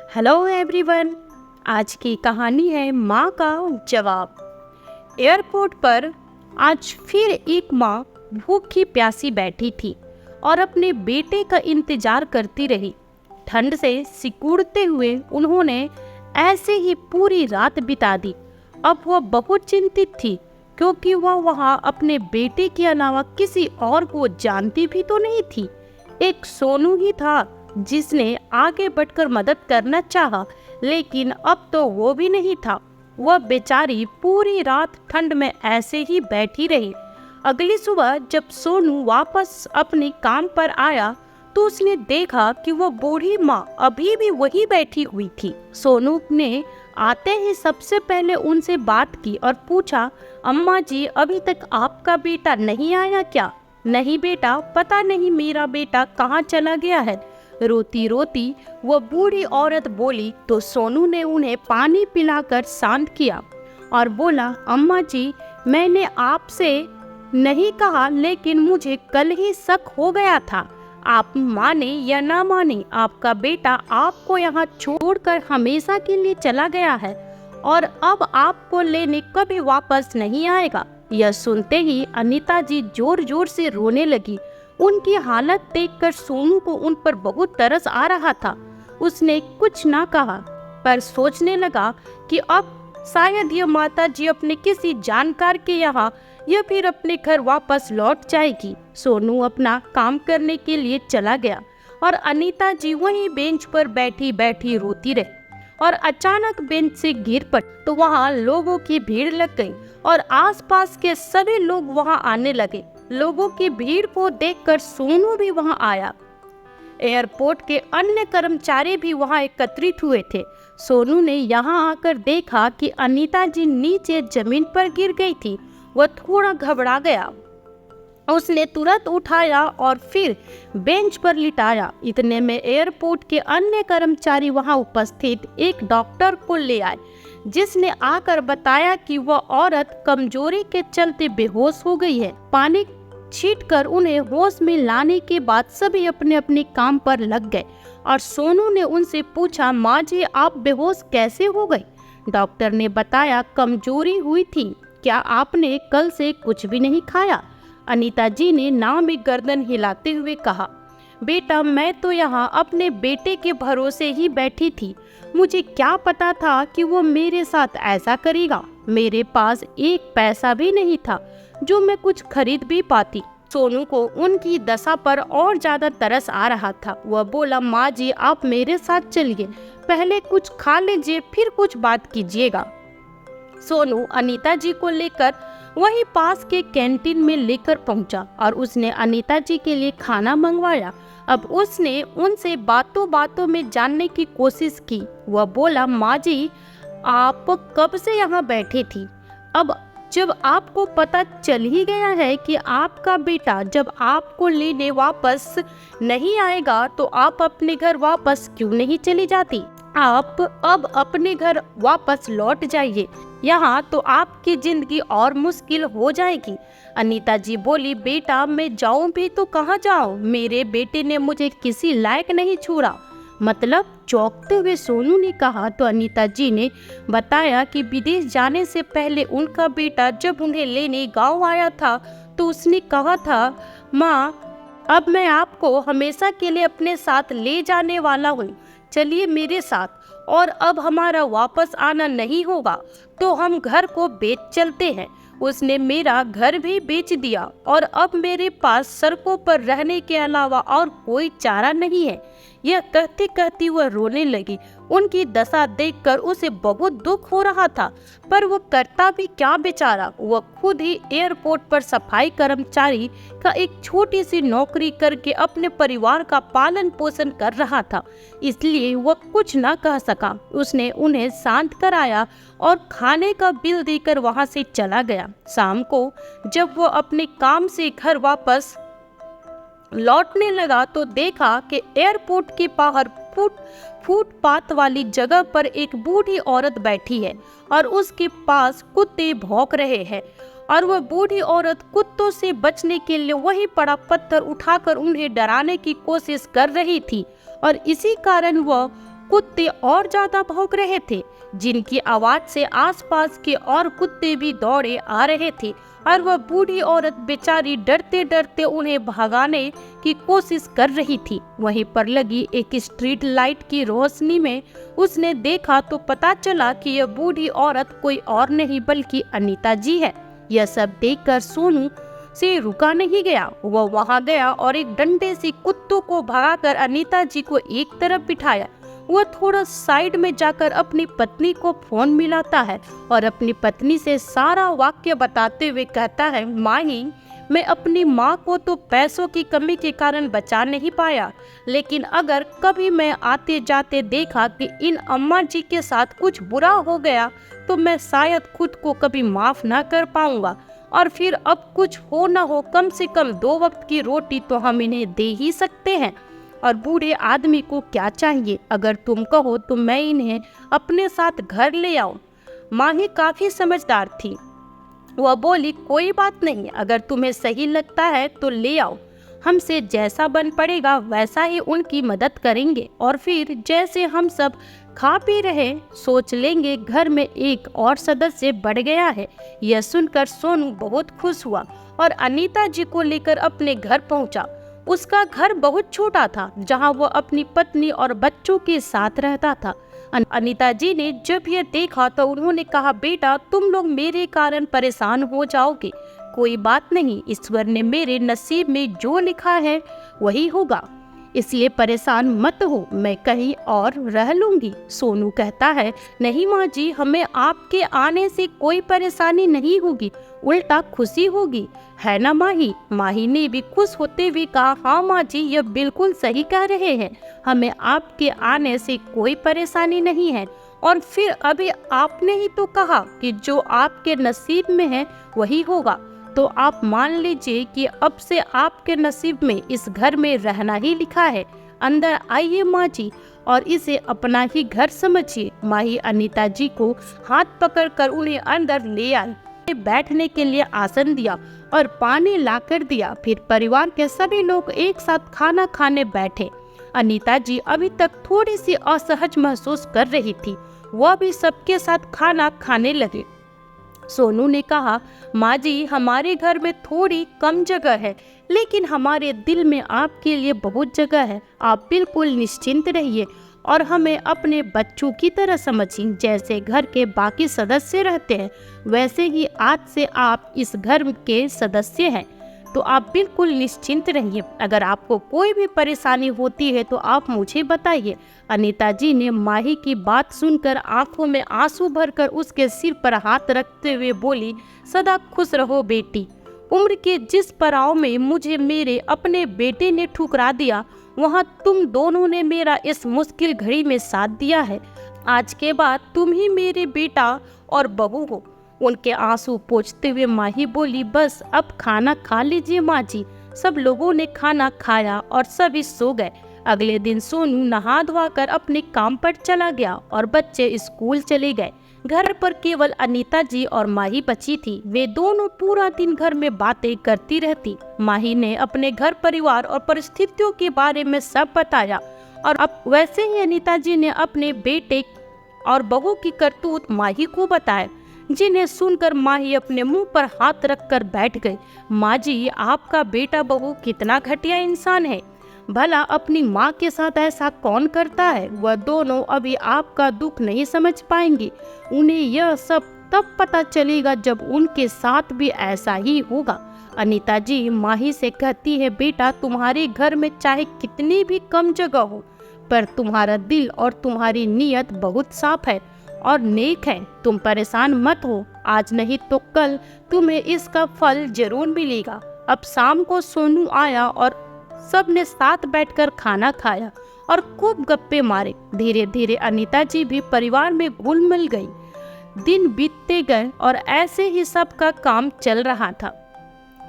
Hello everyone. आज की कहानी है माँ का जवाब। एयरपोर्ट पर आज फिर एक माँ भूखी प्यासी बैठी थी और अपने बेटे का इंतजार करती रही। ठंड से सिकुड़ते हुए उन्होंने ऐसे ही पूरी रात बिता दी। अब वह बहुत चिंतित थी क्योंकि वह वहाँ अपने बेटे के अलावा किसी और को जानती भी तो नहीं थी। एक सोनू ही था जिसने आगे बढ़कर मदद करना चाहा, लेकिन अब तो वो भी नहीं था। वह बेचारी पूरी रात ठंड में ऐसे ही बैठी रही। अगली सुबह जब सोनू वापस अपने काम पर आया तो उसने देखा कि वह बूढ़ी माँ अभी भी वही बैठी हुई थी। सोनू ने आते ही सबसे पहले उनसे बात की और पूछा, अम्मा जी, अभी तक आपका बेटा नहीं आया क्या? नहीं बेटा, पता नहीं मेरा बेटा कहाँ चला गया है, रोती रोती वह बूढ़ी औरत बोली। तो सोनू ने उन्हें पानी पिलाकर शांत किया और बोला, अम्मा जी, मैंने आपसे नहीं कहा, लेकिन मुझे कल ही शक हो गया था। आप माने या ना माने, आपका बेटा आपको यहाँ छोड़कर हमेशा के लिए चला गया है और अब आपको लेने कभी वापस नहीं आएगा। यह सुनते ही अनीता जी जोर जोर से रोने लगी। उनकी हालत देखकर सोनू को उन पर बहुत तरस आ रहा था। उसने कुछ ना कहा पर सोचने लगा कि अब शायद यह माता जी अपने किसी जानकार के यहाँ या फिर अपने घर वापस लौट जाएगी। सोनू अपना काम करने के लिए चला गया और अनीता जी वहीं बेंच पर बैठी बैठी रोती रही और अचानक बेंच से गिर पड़ी तो वहाँ लोगों की भीड़ लग गई और आसपास के सभी लोग वहाँ आने लगे। लोगों की भीड़ को देखकर सोनू भी वहाँ आया। एयरपोर्ट के अन्य कर्मचारी भी वहाँ एकत्रित हुए थे। सोनू ने यहाँ आकर देखा कि अनीता जी नीचे जमीन पर गिर गई थी। वह थोड़ा घबरा गया। उसने तुरंत उठाया और फिर बेंच पर लिटाया। इतने में एयरपोर्ट के अन्य कर्मचारी वहां उपस्थित एक डॉक्टर को ले आए, जिसने आकर बताया कि वह औरत कमजोरी के चलते बेहोश हो गई है। पानी छींटकर उन्हें होश में लाने के बाद सभी अपने अपने काम पर लग गए और सोनू ने उनसे पूछा, माँ जी, आप बेहोश कैसे हो गई? डॉक्टर ने बताया, कमजोरी हुई थी। क्या आपने कल से कुछ भी नहीं खाया? अनीता जी ने नाव में गर्दन हिलाते हुए कहा, बेटा, मैं तो यहाँ अपने बेटे के भरोसे ही बैठी थी। मुझे क्या पता था कि वो मेरे साथ ऐसा करेगा। मेरे पास एक पैसा भी नहीं था जो मैं कुछ खरीद भी पाती। सोनू को उनकी दशा पर और ज्यादा तरस आ रहा था। वह बोला, माँ जी, आप मेरे साथ चलिए, पहले कुछ खा लीजिए, फिर कुछ बात कीजिएगा। सोनू अनीता जी को लेकर वहीं पास के कैंटीन में लेकर पहुंचा और उसने अनीता जी के लिए खाना मंगवाया। अब उसने उनसे बातों बातों में जानने की कोशिश की। वह बोला, माँ जी, आप कब से यहाँ बैठी थी? अब जब आपको पता चल ही गया है कि आपका बेटा जब आपको लेने वापस नहीं आएगा तो आप अपने घर वापस क्यों नहीं चली जाती? आप अब अपने घर वापस लौट जाइए, यहाँ तो आपकी जिंदगी और मुश्किल हो जाएगी। अनीता जी बोली, बेटा, मैं जाऊं भी तो कहाँ जाऊं? मेरे बेटे ने मुझे किसी लायक नहीं छोड़ा। मतलब? चौंकते हुए सोनू ने कहा। तो अनीता जी ने बताया कि विदेश जाने से पहले उनका बेटा जब उन्हें लेने गांव आया था तो उसने कहा था, माँ, अब मैं आपको हमेशा के लिए अपने साथ ले जाने वाला हूँ, चलिए मेरे साथ, और अब हमारा वापस आना नहीं होगा तो हम घर को बेच चलते हैं। उसने मेरा घर भी बेच दिया और अब मेरे पास सड़कों पर रहने के अलावा और कोई चारा नहीं है। यह कहते कहते वह रोने लगी। उनकी दशा देखकर उसे बहुत दुख हो रहा था, पर वह करता भी क्या बेचारा। वह खुद ही एयरपोर्ट पर सफाई कर्मचारी का एक छोटी सी नौकरी करके अपने परिवार का पालन पोषण कर रहा था, इसलिए वह कुछ न कह सका। उसने उन्हें शांत कराया और खाने का बिल देकर वहां से चला गया। शाम को जब वह अपने काम से घर वापस लौटने लगा तो देखा कि एयरपोर्ट के बाहर फुटपाथ वाली जगह पर एक बूढ़ी औरत बैठी है और उसके पास कुत्ते भौंक रहे हैं और वह बूढ़ी औरत कुत्तों से बचने के लिए वही बड़ा पत्थर उठाकर उन्हें डराने की कोशिश कर रही थी और इसी कारण वह कुत्ते और ज्यादा भौंक रहे थे, जिनकी आवाज से आसपास के और कुत्ते भी दौड़े आ रहे थे और वह बूढ़ी औरत बेचारी डरते डरते उन्हें भगाने की कोशिश कर रही थी। वहीं पर लगी एक स्ट्रीट लाइट की रोशनी में उसने देखा तो पता चला कि यह बूढ़ी औरत कोई और नहीं बल्कि अनीता जी है। यह सब देखकर सोनू से रुका नहीं गया। वह वहां गया और एक डंडे से कुत्तों को भगाकर अनीता जी को एक तरफ बिठाया। वह थोड़ा साइड में जाकर अपनी पत्नी को फोन मिलाता है और अपनी पत्नी से सारा वाक्य बताते हुए कहता है, माही, मैं अपनी माँ को तो पैसों की कमी के कारण बचा नहीं पाया, लेकिन अगर कभी मैं आते जाते देखा कि इन अम्मा जी के साथ कुछ बुरा हो गया तो मैं शायद खुद को कभी माफ ना कर पाऊंगा। और फिर अब कुछ हो न हो, कम से कम 2 वक्त की रोटी तो हम इन्हें दे ही सकते हैं। और बूढ़े आदमी को क्या चाहिए? अगर तुम कहो तो मैं इन्हें अपने साथ घर ले आऊं। माही काफी समझदार थी। वह बोली, कोई बात नहीं, अगर तुम्हें सही लगता है तो ले आओ। हमसे जैसा बन पड़ेगा वैसा ही उनकी मदद करेंगे और फिर जैसे हम सब खा पी रहे सोच लेंगे घर में एक और सदस्य बढ़ गया है। यह सुनकर सोनू बहुत खुश हुआ और अनीता जी को लेकर अपने घर पहुंचा। उसका घर बहुत छोटा था, जहां वो अपनी पत्नी और बच्चों के साथ रहता था। अनीता जी ने जब यह देखा तो उन्होंने कहा, बेटा, तुम लोग मेरे कारण परेशान हो जाओगे। कोई बात नहीं, ईश्वर ने मेरे नसीब में जो लिखा है वही होगा, इसलिए परेशान मत हो, मैं कहीं और रह लूंगी। सोनू कहता है, नहीं माँ जी, हमें आपके आने से कोई परेशानी नहीं होगी, उल्टा खुशी होगी, है ना माही? माही ने भी खुश होते हुए कहा, हाँ माँ जी, यह बिल्कुल सही कह रहे हैं, हमें आपके आने से कोई परेशानी नहीं है। और फिर अभी आपने ही तो कहा कि जो आपके नसीब में है वही होगा, तो आप मान लीजिए कि अब से आपके नसीब में इस घर में रहना ही लिखा है। अंदर आइए माँ जी और इसे अपना ही घर समझिए। माही अनीता जी को हाथ पकड़कर उन्हें अंदर ले आई, बैठने के लिए आसन दिया और पानी लाकर दिया। फिर परिवार के सभी लोग एक साथ खाना खाने बैठे। अनीता जी अभी तक थोड़ी सी असहज महसूस कर रही थी। वह भी सबके साथ खाना खाने लगे। सोनू ने कहा, माँ जी, हमारे घर में थोड़ी कम जगह है, लेकिन हमारे दिल में आपके लिए बहुत जगह है। आप बिल्कुल निश्चिंत रहिए और हमें अपने बच्चों की तरह समझिए। जैसे घर के बाकी सदस्य रहते हैं, वैसे ही आज से आप इस घर के सदस्य हैं, तो आप बिल्कुल निश्चिंत रहिए। अगर आपको कोई भी परेशानी होती है तो आप मुझे बताइए। अनीता जी ने माही की बात सुनकर आंखों में आंसू भरकर उसके सिर पर हाथ रखते हुए बोली, सदा खुश रहो बेटी। उम्र के जिस पड़ाव में मुझे मेरे अपने बेटे ने ठुकरा दिया, वहाँ तुम दोनों ने मेरा इस मुश्किल घड़ी में साथ दिया है। आज के बाद तुम ही मेरे बेटा और बहू हो। उनके आंसू पोंछते हुए माही बोली, बस अब खाना खा लीजिए माँ जी। सब लोगों ने खाना खाया और सभी सो गए। अगले दिन सोनू नहा धोआ कर अपने काम पर चला गया और बच्चे स्कूल चले गए। घर पर केवल अनीता जी और माही बची थी। वे दोनों पूरा दिन घर में बातें करती रहती। माही ने अपने घर परिवार और परिस्थितियों के बारे में सब बताया और अब वैसे ही अनीता जी ने अपने बेटे और बहू की करतूत माही को बताया, जिन्हें सुनकर माही अपने मुंह पर हाथ रखकर बैठ गई। माँ जी, आपका बेटा बहू कितना घटिया इंसान है। भला अपनी माँ के साथ ऐसा कौन करता है? वह दोनों अभी आपका दुख नहीं समझ पाएंगे। उन्हें यह सब तब पता चलेगा जब उनके साथ भी ऐसा ही होगा। अनीता जी माही से कहती है, बेटा, तुम्हारे घर में चाहे कितनी भी कम जगह हो, पर तुम्हारा दिल और तुम्हारी नीयत बहुत साफ है और नेक है। तुम परेशान मत हो, आज नहीं तो कल तुम्हें इसका फल जरूर मिलेगा। अब शाम को सोनू आया और सब ने साथ बैठकर खाना खाया और खूब गप्पे मारे। धीरे धीरे अनीता जी भी परिवार में घुल मिल गई। दिन बीतते गए और ऐसे ही सबका काम चल रहा था।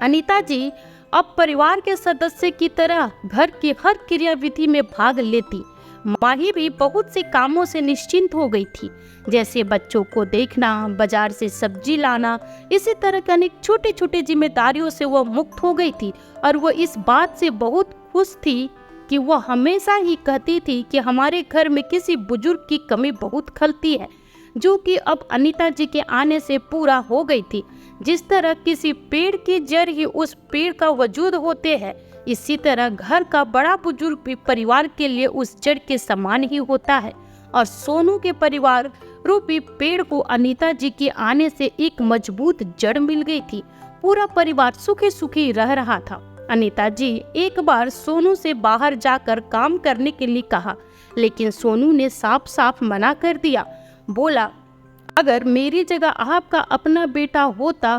अनीता जी अब परिवार के सदस्य की तरह घर की हर क्रियाविधि में भाग लेती। माही भी बहुत से कामों से निश्चिंत हो गई थी, जैसे बच्चों को देखना, बाजार से सब्जी लाना। इसी तरह की अनेक छोटी छोटी जिम्मेदारियों से वह मुक्त हो गई थी और वह इस बात से बहुत खुश थी कि वह हमेशा ही कहती थी कि हमारे घर में किसी बुजुर्ग की कमी बहुत खलती है, जो कि अब अनीता जी के आने से पूरा हो गई थी। जिस तरह किसी पेड़ की जड़ ही उस पेड़ का वजूद होते हैं, इसी तरह घर का बड़ा बुजुर्ग भी परिवार के लिए उस जड़ के समान ही होता है। और सोनू के परिवार रूपी पेड़ को अनीता जी के आने से एक मजबूत जड़ मिल गई थी। पूरा परिवार सुखी सुखी रह रहा था। अनीता जी एक बार सोनू से बाहर जाकर काम करने के लिए कहा, लेकिन सोनू ने साफ साफ मना कर दिया। बोला, अगर मेरी जगह आपका अपना बेटा होता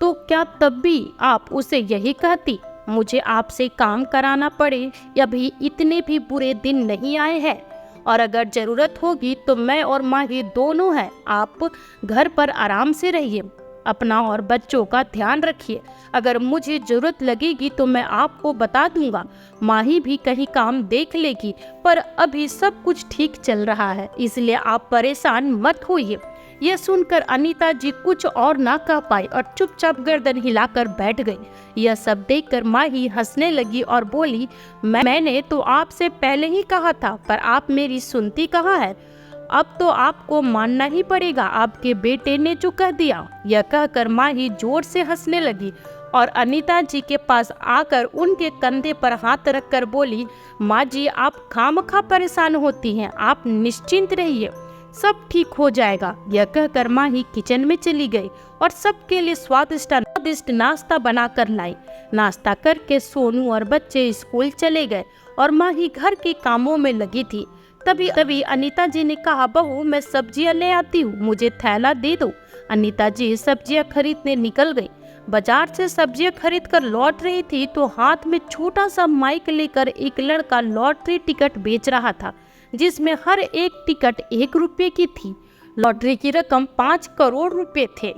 तो क्या तब भी आप उसे यही कहती? मुझे आपसे काम कराना पड़े, अभी इतने भी बुरे दिन नहीं आए हैं, और अगर जरूरत होगी तो मैं और माही दोनों हैं। आप घर पर आराम से रहिए, अपना और बच्चों का ध्यान रखिए। अगर मुझे जरूरत लगेगी तो मैं आपको बता दूंगा। माही भी कहीं काम देख लेगी, पर अभी सब कुछ ठीक चल रहा है, इसलिए आप परेशान मत होइए। यह सुनकर अनीता जी कुछ और ना कह पाई और चुपचाप गर्दन हिलाकर बैठ गई। यह सब देखकर माही हंसने लगी और बोली, मैंने तो आपसे पहले ही कहा था, पर आप मेरी सुनती कहाँ है? अब तो आपको मानना ही पड़ेगा, आपके बेटे ने जो कह दिया। यह कहकर माही जोर से हंसने लगी और अनीता जी के पास आकर उनके कंधे पर हाथ रखकर बोली, माँ जी आप खामखा परेशान होती हैं, आप निश्चिंत रहिए, सब ठीक हो जाएगा। यह कहकर माही किचन में चली गई और सबके लिए स्वादिष्ट नाश्ता बनाकर लाई। नाश्ता करके सोनू और बच्चे स्कूल चले गए और माही घर के कामों में लगी थी। तभी अनीता जी ने कहा, बहू मैं सब्जियां ले आती हूँ, मुझे थैला दे दो। अनीता जी सब्जियां खरीदने निकल गई। बाजार से सब्जियां खरीद कर लौट रही थी तो हाथ में छोटा सा माइक लेकर एक लड़का लॉटरी टिकट बेच रहा था, जिसमें हर एक टिकट 1 रुपये की थी। लॉटरी की रकम 5 करोड़ रुपए थे।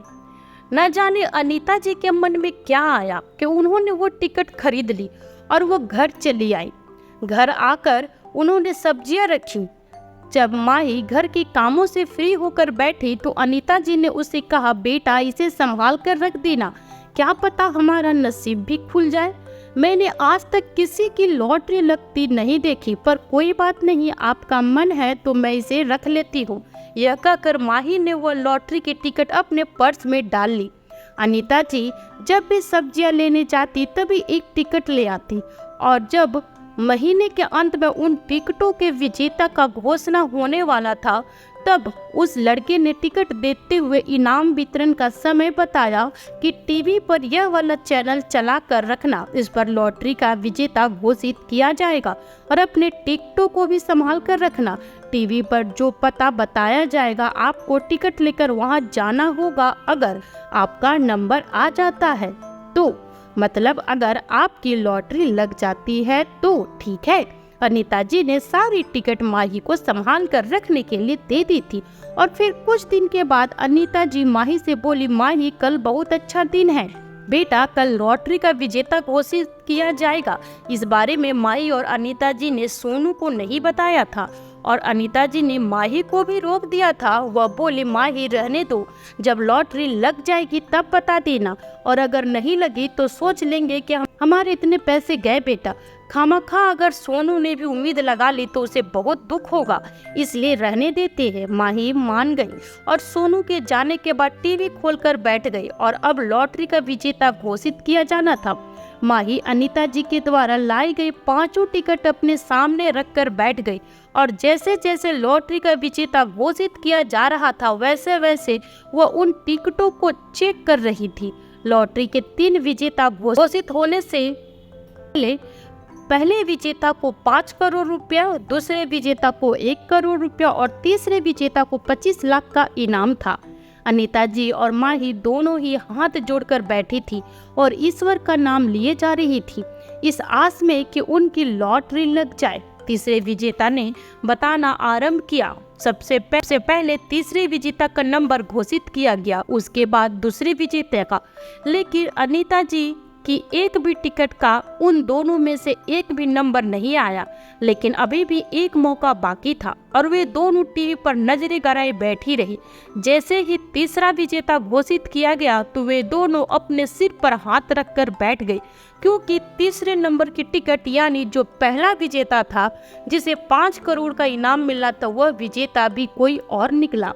न जाने अनीता जी के मन में क्या आया कि उन्होंने वो टिकट खरीद ली और वो घर चली आई। घर आकर उन्होंने सब्जियां रखी। जब माही घर के कामों से फ्री होकर बैठी तो अनीता जी ने उसे कहा, बेटा इसे संभाल कर रख देना, क्या पता हमारा नसीब भी खुल जाए। मैंने आज तक किसी की लॉटरी लगती नहीं देखी, पर कोई बात नहीं, आपका मन है तो मैं इसे रख लेती हूँ। यह कहकर माही ने वो लॉटरी की टिकट अपने पर्स में डाल ली। अनीता जी जब भी सब्जियां लेने जाती तभी एक टिकट ले आती, और जब महीने के अंत में उन टिकटों के विजेता का घोषणा होने वाला था, तब उस लड़के ने टिकट देते हुए इनाम वितरण का समय बताया कि टीवी पर यह वाला चैनल चला कर रखना, इस पर लॉटरी का विजेता घोषित किया जाएगा, और अपने टिकटों को भी संभाल कर रखना। टीवी पर जो पता बताया जाएगा आपको टिकट लेकर वहां जाना होगा। अगर आपका नंबर आ जाता है तो, मतलब अगर आपकी लॉटरी लग जाती है तो ठीक है। अनीता जी ने सारी टिकट माही को संभाल कर रखने के लिए दे दी थी। और फिर कुछ दिन के बाद अनीता जी माही से बोली, माही कल बहुत अच्छा दिन है बेटा, कल लॉटरी का विजेता घोषित किया जाएगा। इस बारे में माही और अनीता जी ने सोनू को नहीं बताया था और अनीता जी ने माही को भी रोक दिया था। वह बोली, माही रहने दो, जब लॉटरी लग जाएगी तब बता देना, और अगर नहीं लगी तो सोच लेंगे कि हमारे इतने पैसे गए बेटा। खामखा अगर सोनू ने भी उम्मीद लगा ली तो उसे बहुत दुख होगा, इसलिए रहने देते हैं। माही मान गई और सोनू के जाने के बाद टीवी खोलकर बैठ गई और अब लॉटरी का विजेता घोषित किया जाना था। माही अनीता जी के द्वारा लाई गई 5 टिकट अपने सामने रखकर बैठ गई और जैसे जैसे लॉटरी का विजेता घोषित किया जा रहा था वैसे वैसे वह उन टिकटों को चेक कर रही थी। लॉटरी के 3 विजेता घोषित होने से पहले विजेता को 5 करोड़ रुपया, दूसरे विजेता को 1 करोड़ रुपया और तीसरे विजेता को 25 लाख का इनाम था। अनीता जी और माही दोनों ही हाथ जोड़कर बैठी थी और ईश्वर का नाम लिए जा रही थी, इस आस में कि उनकी लॉटरी लग जाए। तीसरे विजेता ने बताना आरंभ किया। सबसे पहले तीसरे विजेता का नंबर घोषित किया गया, उसके बाद दूसरे विजेता का। लेकिन अनीता जी कि एक भी टिकट का उन दोनों में से एक भी नंबर नहीं आया, लेकिन अभी भी एक मौका बाकी था और वे दोनों टीवी पर नजरें गड़ाए बैठी रही। जैसे ही तीसरा विजेता घोषित किया गया तो वे दोनों अपने सिर पर हाथ रखकर बैठ गई, क्योंकि तीसरे नंबर की टिकट यानी जो पहला विजेता था जिसे 5 करोड़ का इनाम मिला था, वह विजेता भी कोई और निकला।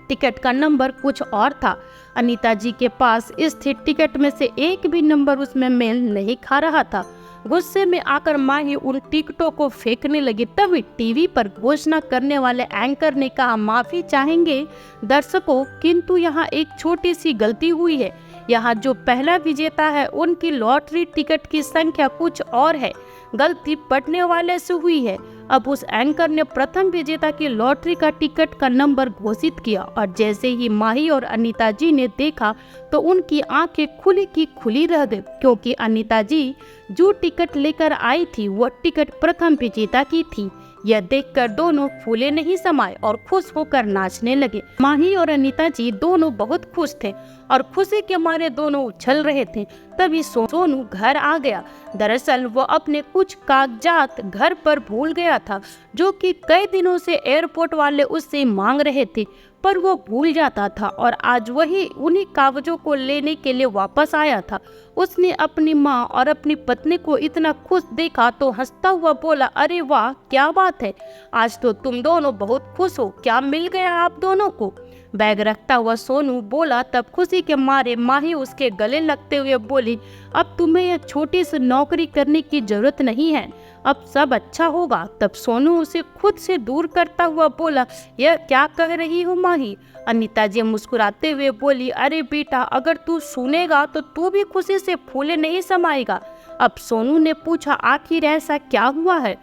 टिकट का नंबर कुछ और था। अनीता जी के पास स्थित टिकट में से एक भी नंबर उसमें मेल नहीं खा रहा था। गुस्से में आकर माही उन टिकटों को फेंकने लगी। तभी टीवी पर घोषणा करने वाले एंकर ने कहा, माफी चाहेंगे दर्शकों, किंतु यहाँ एक छोटी सी गलती हुई है। यहाँ जो पहला विजेता है उनकी लॉटरी टिकट की संख्या कुछ और है, गलती पढ़ने वाले से हुई है। अब उस एंकर ने प्रथम विजेता की लॉटरी का टिकट का नंबर घोषित किया और जैसे ही माही और अनीता जी ने देखा तो उनकी आंखें खुली की खुली रह गई, क्योंकि अनीता जी जो टिकट लेकर आई थी वह टिकट प्रथम विजेता की थी। यह देखकर दोनों फूले नहीं समाये और खुश होकर नाचने लगे। माही और अनीता जी दोनों बहुत खुश थे और खुशी के मारे दोनों उछल रहे थे। तभी सोनू घर आ गया। दरअसल वो अपने कुछ कागजात घर पर भूल गया था, जो कि कई दिनों से एयरपोर्ट वाले उससे मांग रहे थे, पर वो भूल जाता था और आज वही उन्हीं कागजों को लेने के लिए वापस आया था। उसने अपनी माँ और अपनी पत्नी को इतना खुश देखा तो हंसता हुआ बोला, अरे वाह, क्या बात है, आज तो तुम दोनों बहुत खुश हो, क्या मिल गया आप दोनों को? बैग रखता हुआ सोनू बोला। तब खुशी के मारे माही उसके गले लगते हुए बोली, अब तुम्हें यह छोटी सी नौकरी करने की जरूरत नहीं है, अब सब अच्छा होगा। तब सोनू उसे खुद से दूर करता हुआ बोला, यह क्या कह रही हो माही? अनीता जी मुस्कुराते हुए बोली, अरे बेटा, अगर तू सुनेगा तो तू भी खुशी से फूले नहीं समाएगा। अब सोनू ने पूछा, आखिर ऐसा क्या हुआ है,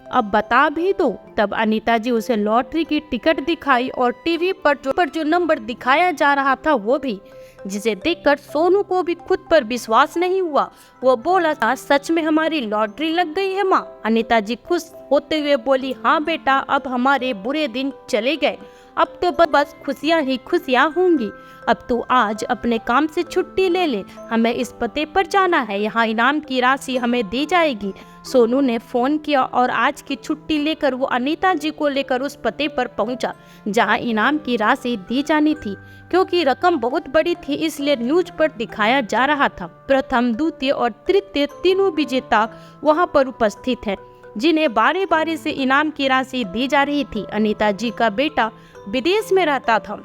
अब बता भी दो। तब अनीता जी उसे लॉटरी की टिकट दिखाई और टीवी पर जो नंबर दिखाया जा रहा था वो भी, जिसे देखकर सोनू को भी खुद पर विश्वास नहीं हुआ। वो बोला, सच में हमारी लॉटरी लग गई है माँ? अनीता जी खुश होते हुए बोली, हाँ बेटा, अब हमारे बुरे दिन चले गए, अब तो बस खुशियाँ ही खुशियाँ होंगी। अब तू आज अपने काम से छुट्टी ले ले, हमें इस पते पर जाना है, यहाँ इनाम की राशि हमें दी जाएगी। सोनू ने फोन किया और आज की छुट्टी लेकर वो अनीता जी को लेकर उस पते पर पहुंचा जहां इनाम की राशि दी जानी थी। क्योंकि रकम बहुत बड़ी थी इसलिए न्यूज पर दिखाया जा रहा था। प्रथम, द्वितीय और तृतीय तीनों विजेता वहां पर उपस्थित हैं, जिन्हें बारी बारी से इनाम की राशि दी जा रही थी। अनीता जी का बेटा विदेश में रहता था,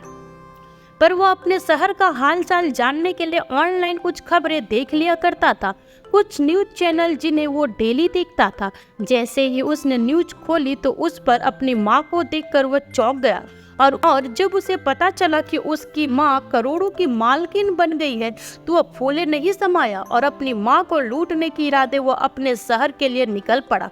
पर वो अपने शहर का हालचाल जानने के लिए ऑनलाइन कुछ खबरें देख लिया करता था, कुछ न्यूज चैनल जिन्हें वो डेली देखता था। जैसे ही उसने न्यूज खोली तो उस पर अपनी माँ को देखकर वो चौंक गया और जब उसे पता चला कि उसकी माँ करोड़ों की मालकिन बन गई है तो वह फूले नहीं समाया और अपनी माँ को लूटने के इरादे वो अपने शहर के लिए निकल पड़ा।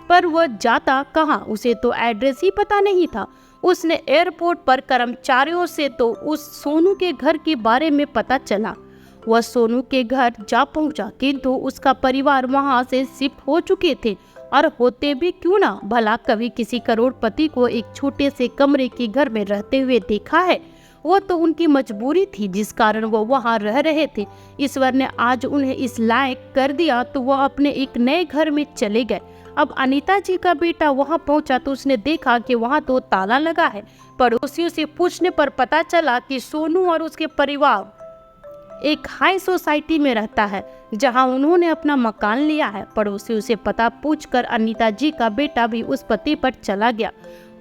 पर वह जाता कहाँ, उसे तो एड्रेस ही पता नहीं था। उसने एयरपोर्ट पर कर्मचारियों से तो उस सोनू के घर के बारे में पता चला। वह सोनू के घर जा पहुंचा, किंतु उसका परिवार वहां से शिफ्ट हो चुके थे, और होते भी क्यों ना, भला कभी किसी करोड़पति को एक छोटे से कमरे के घर में रहते हुए देखा है? वो तो उनकी मजबूरी थी जिस कारण वो वहाँ रह रहे थे। ईश्वर ने आज उन्हें इस लायक कर दिया तो वो अपने एक नए घर में चले गए। अब अनीता जी का बेटा वहां पहुंचा तो उसने देखा कि वहां तो ताला लगा है। पड़ोसियों से पूछने पर पता चला कि सोनू और उसके परिवार एक हाई सोसाइटी में रहता है, जहां उन्होंने अपना मकान लिया है। पड़ोसियों से पता पूछकर अनीता जी का बेटा भी उस पते पर चला गया।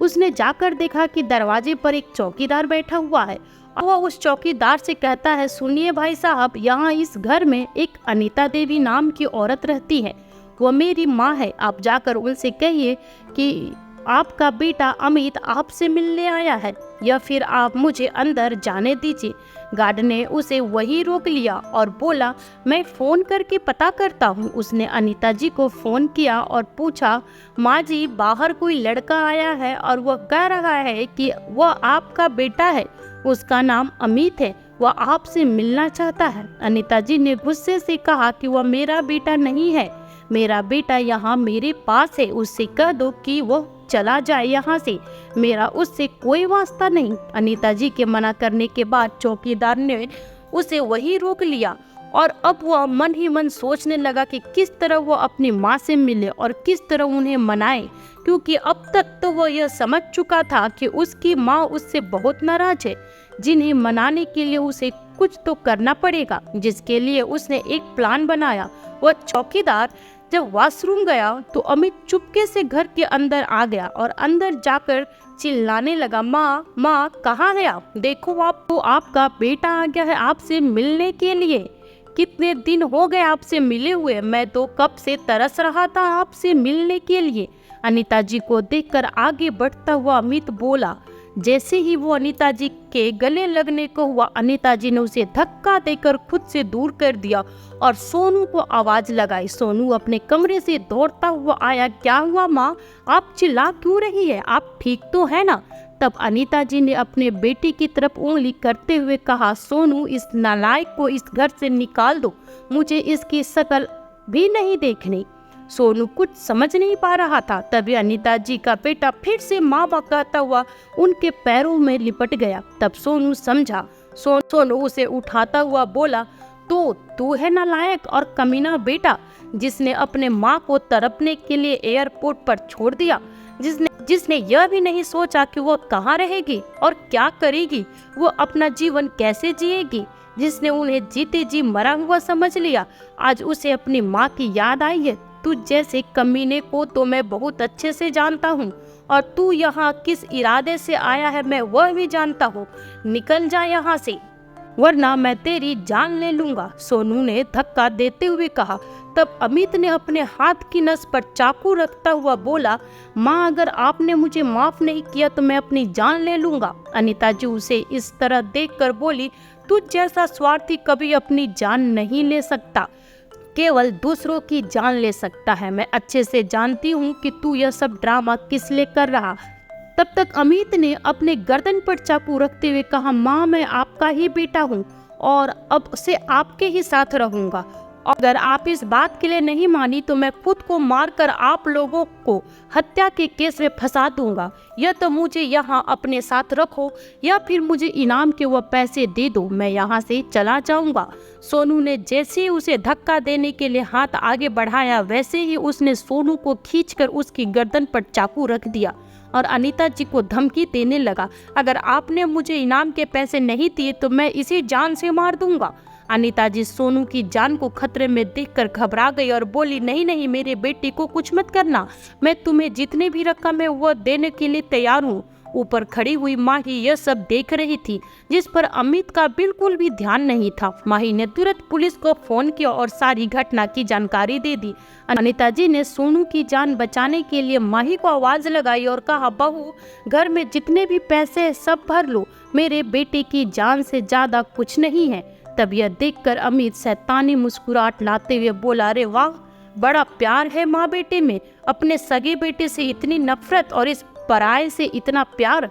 उसने जाकर देखा कि दरवाजे पर एक चौकीदार बैठा हुआ है और वह उस चौकीदार से कहता है, सुनिए भाई साहब, यहाँ इस घर में एक अनीता देवी नाम की औरत रहती है, वो मेरी माँ है। आप जाकर उनसे कहिए कि आपका बेटा अमित आपसे मिलने आया है, या फिर आप मुझे अंदर जाने दीजिए। गार्ड ने उसे वही रोक लिया और बोला, मैं फ़ोन करके पता करता हूँ। उसने अनीता जी को फ़ोन किया और पूछा, माँ जी, बाहर कोई लड़का आया है और वह कह रहा है कि वह आपका बेटा है, उसका नाम अमित है, वह आपसे मिलना चाहता है। अनीता जी ने गुस्से से कहा कि वह मेरा बेटा नहीं है, मेरा बेटा यहाँ मेरे पास है, उससे कह दो कि वो चला जाए यहाँ से, मेरा उससे कोई वास्ता नहीं। अनीता जी के मना करने के बाद चौकीदार ने उसे वही रोक लिया और अब वह मन ही मन सोचने लगा कि किस तरह वो अपनी माँ से मिले और किस तरह उन्हें मनाए, क्योंकि अब तक तो वह यह समझ चुका था कि उसकी माँ उससे बहुत नाराज है, जिन्हें मनाने के लिए उसे कुछ तो करना पड़ेगा, जिसके लिए उसने एक प्लान बनाया। वह चौकीदार जब वॉशरूम गया तो अमित चुपके से घर के अंदर आ गया और अंदर जाकर चिल्लाने लगा, माँ माँ कहाँ है आप? देखो आपको आपका बेटा आ गया है आपसे मिलने के लिए। कितने दिन हो गए आपसे मिले हुए, मैं तो कब से तरस रहा था आपसे मिलने के लिए। अनीता जी को देखकर आगे बढ़ता हुआ अमित बोला। जैसे ही वो अनीता जी के गले लगने को हुआ, अनीता जी ने उसे धक्का देकर खुद से दूर कर दिया और सोनू को आवाज लगाई। सोनू अपने कमरे से दौड़ता हुआ आया। क्या हुआ माँ, आप चिल्ला क्यों रही है? आप ठीक तो है ना? तब अनीता जी ने अपने बेटी की तरफ उंगली करते हुए कहा, सोनू इस नालायक को इस घर से निकाल दो, मुझे इसकी शक्ल भी नहीं देखनी। सोनू कुछ समझ नहीं पा रहा था। तभी अनीता जी का बेटा फिर से माँ कहता हुआ उनके पैरों में लिपट गया। तब सोनू समझा। सोनू उसे उठाता हुआ बोला, तो तू है नालायक और कमीना बेटा, जिसने अपने माँ को तड़पने के लिए एयरपोर्ट पर छोड़ दिया, जिसने यह भी नहीं सोचा कि वो कहाँ रहेगी और क्या करेगी, वो अपना जीवन कैसे जिएगी, जिसने उन्हें जीते जी मरा हुआ समझ लिया। आज उसे अपनी माँ की याद आई है। तू जैसे कमीने को तो मैं बहुत अच्छे से जानता हूँ, और तू यहाँ किस इरादे से आया है मैं वह भी जानता हूँ। निकल जा यहाँ से, वरना मैं तेरी जान ले लूंगा, सोनू ने धक्का देते हुए कहा। तब अमित ने अपने हाथ की नस पर चाकू रखता हुआ बोला, माँ अगर आपने मुझे माफ नहीं किया तो मैं अपनी जान ले लूंगा। अनीता जी उसे इस तरह देखकर बोली, तुझ जैसा स्वार्थी कभी अपनी जान नहीं ले सकता, केवल दूसरों की जान ले सकता है। मैं अच्छे से जानती हूँ कि तू यह सब ड्रामा किस लिए कर रहा। तब तक अमित ने अपने गर्दन पर चाकू रखते हुए कहा, माँ मैं आपका ही बेटा हूँ और अब से आपके ही साथ रहूंगा। अगर आप इस बात के लिए नहीं मानी तो मैं खुद को मारकर आप लोगों को हत्या के केस में फंसा दूंगा। या तो मुझे यहाँ अपने साथ रखो या फिर मुझे इनाम के वह पैसे दे दो, मैं यहाँ से चला जाऊंगा। सोनू ने जैसे ही उसे धक्का देने के लिए हाथ आगे बढ़ाया, वैसे ही उसने सोनू को खींचकर उसकी गर्दन पर चाकू रख दिया और अनीता जी को धमकी देने लगा, अगर आपने मुझे इनाम के पैसे नहीं दिए तो मैं इसी जान से मार दूंगा। अनीता जी सोनू की जान को खतरे में देखकर घबरा गई और बोली, नहीं नहीं मेरे बेटे को कुछ मत करना, मैं तुम्हें जितने भी रकम है वह देने के लिए तैयार हूँ। ऊपर खड़ी हुई माही यह सब देख रही थी, जिस पर अमित का बिल्कुल भी ध्यान नहीं था। माही ने तुरंत पुलिस को फोन किया और सारी घटना की जानकारी दे दी। अनीता जी ने सोनू की जान बचाने के लिए माही को आवाज लगाई और कहा, बहू घर में जितने भी पैसे है सब भर लो, मेरे बेटे की जान से ज्यादा कुछ नहीं है। तब यह देखकर अमित शैतानी मुस्कुराहट लाते हुए बोला, अरे वाह बड़ा प्यार है माँ बेटे में, अपने सगे बेटे से इतनी नफरत और इस पराये से इतना प्यार।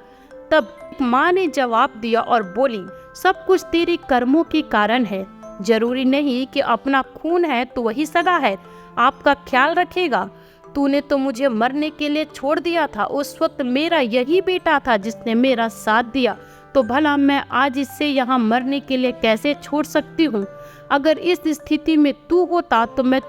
तब माँ ने जवाब दिया और बोली, सब कुछ तेरे कर्मों के कारण है, जरूरी नहीं कि अपना खून है तो वही सगा है आपका ख्याल रखेगा। तूने तो मुझे मरने के लिए छोड़ दिया था, उस वक्त मेरा यही बेटा था जिसने मेरा साथ दिया, तो भला मैं आज इससे यहाँ मरने के लिए कैसे छोड़ सकती हूँ। अगर इस स्थिति में तू होता तो मैं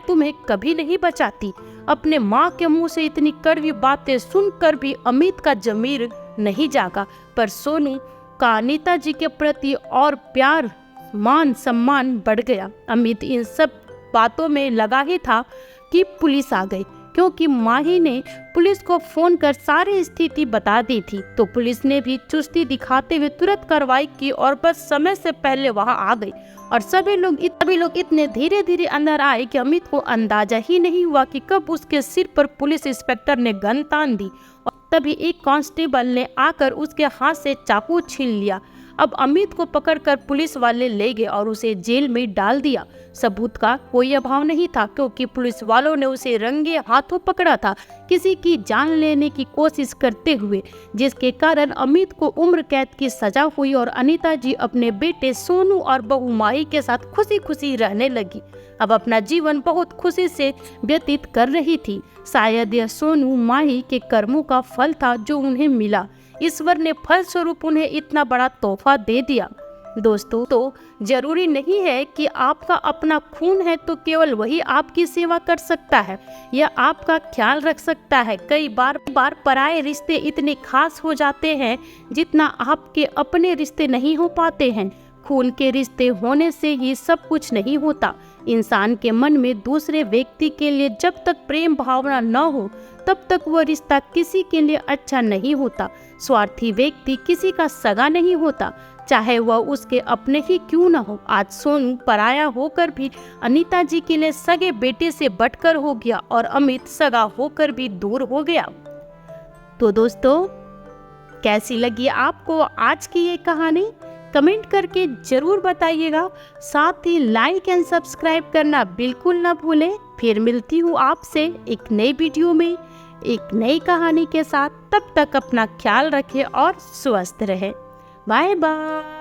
तुम्हें कभी नहीं बचाती। अपने माँ के मुंह से इतनी कड़वी बातें सुनकर भी अमित का जमीर नहीं जागा, पर सोनू का अनीता जी के प्रति और प्यार मान सम्मान बढ़ गया। अमित इन सब बातों में लगा ही था कि पुलिस आ गई, क्योंकि माही ने पुलिस को फोन कर सारी स्थिति बता दी थी। तो पुलिस ने भी चुस्ती दिखाते हुए तुरंत कार्रवाई की और बस समय से पहले वहां आ गई। और सभी लोग इतने धीरे धीरे अंदर आए कि अमित को अंदाजा ही नहीं हुआ कि कब उसके सिर पर पुलिस इंस्पेक्टर ने गन तान दी और तभी एक कांस्टेबल ने आकर उसके हाथ से चाकू छीन लिया। अब अमित को पकड़कर पुलिस वाले ले गए और उसे जेल में डाल दिया। सबूत का कोई अभाव नहीं था, क्योंकि पुलिस वालों ने उसे रंगे हाथों पकड़ा था, किसी की जान लेने की कोशिश करते हुए, जिसके कारण अमित को उम्र कैद की सजा हुई और अनीता जी अपने बेटे सोनू और बहू माही के साथ खुशी खुशी रहने लगी। अब अपना जीवन बहुत खुशी से व्यतीत कर रही थी। शायद यह सोनू माही के कर्मों का फल था जो उन्हें मिला। ईश्वर ने फल स्वरूप उन्हें इतना बड़ा तोहफा दे दिया। दोस्तों, तो जरूरी नहीं है कि आपका अपना खून है तो केवल वही आपकी सेवा कर सकता है या आपका ख्याल रख सकता है। कई बार पराये रिश्ते इतने खास हो जाते हैं जितना आपके अपने रिश्ते नहीं हो पाते हैं। खून के रिश्ते होने से ही सब कुछ नहीं होता। इंसान के मन में दूसरे व्यक्ति के लिए जब तक प्रेम भावना न हो तब तक वह रिश्ता किसी के लिए अच्छा नहीं होता। स्वार्थी व्यक्ति किसी का सगा नहीं होता, चाहे वह उसके अपने ही क्यों न हो। आज सोनू पराया होकर भी अनीता जी के लिए सगे बेटे से बटकर हो गया और अमित सगा होकर भी दूर हो गया। तो दोस्तों, कैसी लगी आपको आज की ये कहानी? कमेंट करके जरूर बताइएगा। साथ ही लाइक एंड सब्सक्राइब करना बिल्कुल ना भूलें। फिर मिलती हूँ आपसे एक नई वीडियो में एक नई कहानी के साथ। तब तक अपना ख्याल रखें और स्वस्थ रहें। Bye bye.